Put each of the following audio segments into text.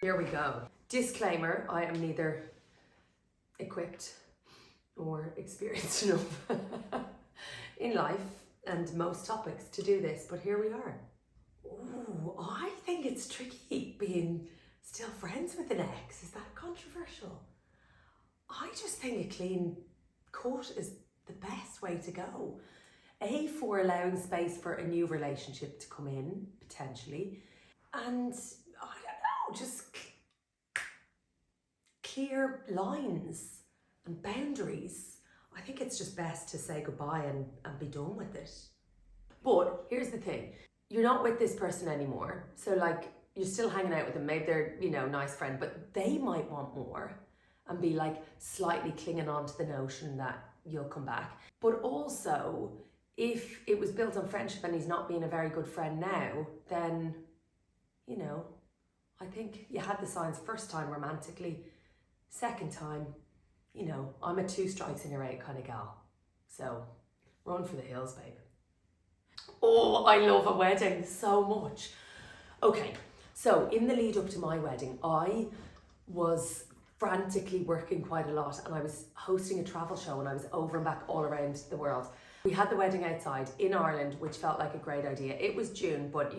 Here we go. Disclaimer, I am neither equipped or experienced enough in life and most topics to do this, but here we are. Ooh, I think it's tricky being still friends with an ex. Is that controversial? I just think a clean cut is the best way to go. A, for allowing space for a new relationship to come in, potentially. And I don't know, just clear lines and boundaries. I think it's just best to say goodbye and be done with it. But here's the thing, you're not with this person anymore. So like, you're still hanging out with them. Maybe they're, nice friend, but they might want more and be like slightly clinging on to the notion that you'll come back. But also, if it was built on friendship and he's not being a very good friend now, then, I think you had the signs first time romantically. Second time, I'm a 2 strikes and you're out kind of gal. So run for the hills, babe. Oh, I love a wedding so much. Okay, so in the lead up to my wedding, I was frantically working quite a lot and I was hosting a travel show and I was over and back all around the world. We had the wedding outside in Ireland, which felt like a great idea. It was June, but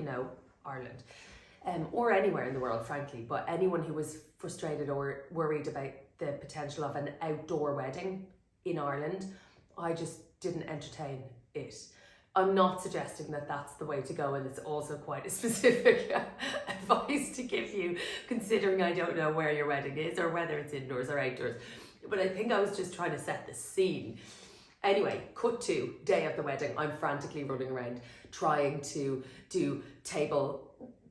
Ireland. Or anywhere in the world, frankly. But anyone who was frustrated or worried about the potential of an outdoor wedding in Ireland, I just didn't entertain it. I'm not suggesting that that's the way to go, and it's also quite a specific advice to give you, considering I don't know where your wedding is or whether it's indoors or outdoors. But I think I was just trying to set the scene. Anyway, cut to day of the wedding. I'm frantically running around trying to do table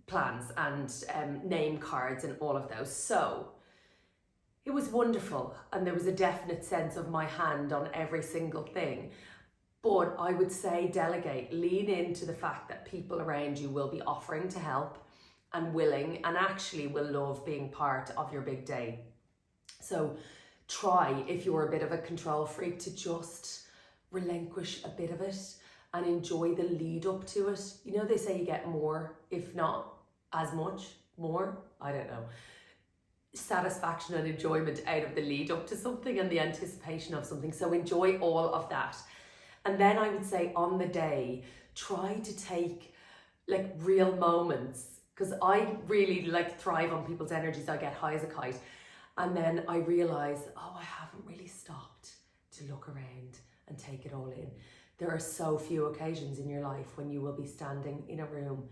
plans and name cards and all of those. So it was wonderful, and there was a definite sense of my hand on every single thing. But I would say delegate, lean into the fact that people around you will be offering to help and willing and actually will love being part of your big day. So try, if you're a bit of a control freak, to just relinquish a bit of it and enjoy the lead up to it. They say you get more, if not as much, more, I don't know, satisfaction and enjoyment out of the lead up to something and the anticipation of something. So enjoy all of that. And then I would say on the day, try to take like real moments, because I really thrive on people's energies. I get high as a kite. And then I realize, I haven't really stopped to look around and take it all in. There are so few occasions in your life when you will be standing in a room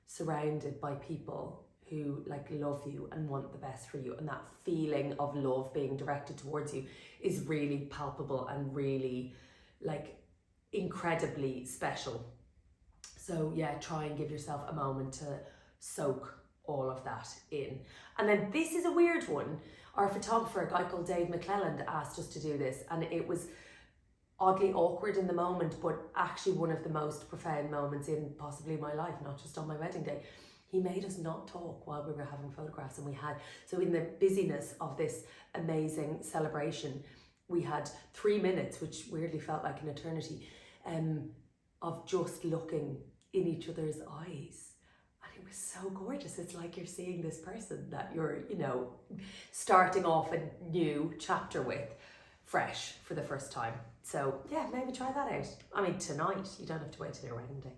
surrounded by people who love you and want the best for you. And that feeling of love being directed towards you is really palpable and really incredibly special. So yeah, try and give yourself a moment to soak all of that in. And then this is a weird one. Our photographer, a guy called Dave McClelland, asked us to do this, and it was oddly awkward in the moment, but actually one of the most profound moments in possibly my life, not just on my wedding day. He made us not talk while we were having photographs, and so in the busyness of this amazing celebration, we had 3 minutes, which weirdly felt like an eternity, of just looking in each other's eyes. And it was so gorgeous. It's like you're seeing this person that you're, starting off a new chapter with, fresh for the first time. So yeah, maybe try that out. I mean, tonight, you don't have to wait till your wedding day.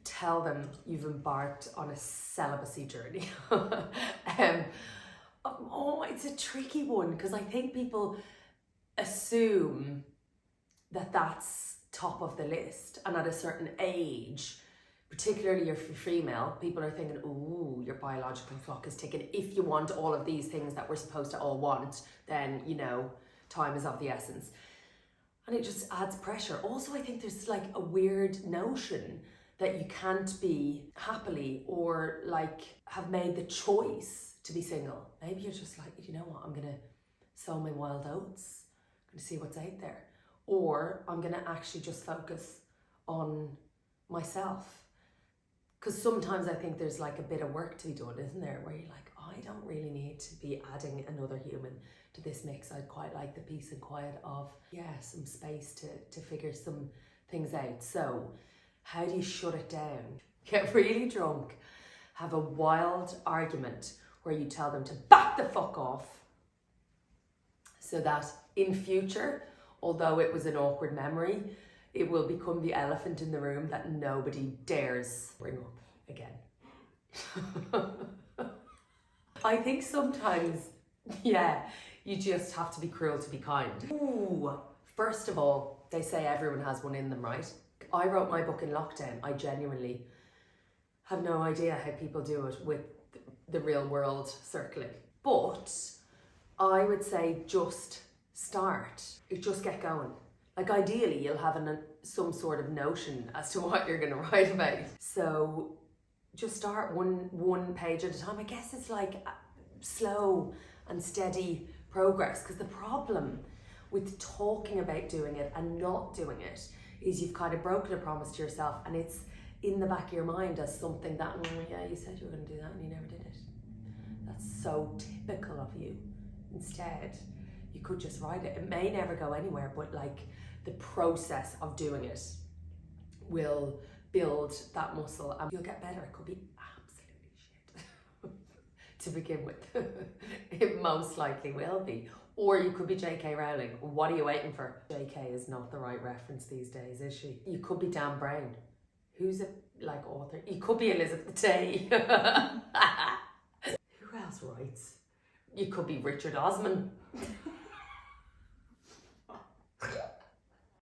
Tell them you've embarked on a celibacy journey. It's a tricky one, because I think people assume that that's top of the list, and at a certain age, particularly if you're female, people are thinking, ooh, your biological clock is ticking. If you want all of these things that we're supposed to all want, then time is of the essence, and it just adds pressure. Also, I think there's a weird notion that you can't be happily or have made the choice to be single. Maybe you're just you know what, I'm gonna sow my wild oats, to see what's out there, or I'm gonna actually just focus on myself. Because sometimes I think there's a bit of work to be done, isn't there, where you're I don't really need to be adding another human to this mix. I'd quite like the peace and quiet of some space to figure some things out. So how do you shut it down? Get really drunk, have a wild argument where you tell them to back the fuck off, so that in future, although it was an awkward memory, it will become the elephant in the room that nobody dares bring up again. I think sometimes, yeah, you just have to be cruel to be kind. Ooh, first of all, they say everyone has one in them, right? I wrote my book in lockdown. I genuinely have no idea how people do it with the real world circling. But I would say just start. Just get going. Like ideally you'll have some sort of notion as to what you're going to write about. So just start one page at a time. I guess it's like slow and steady progress, because the problem with talking about doing it and not doing it is you've kind of broken a promise to yourself, and it's in the back of your mind as something that, yeah, you said you were going to do that and you never did it. That's so typical of you. Instead, you could just write it. It may never go anywhere, but like the process of doing it will build that muscle and you'll get better. It could be absolutely shit to begin with. It most likely will be. Or you could be J.K. Rowling. What are you waiting for? J.K. is not the right reference these days, is she? You could be Dan Brown. Who's a like author? You could be Elizabeth Day. Who else writes? You could be Richard Osman.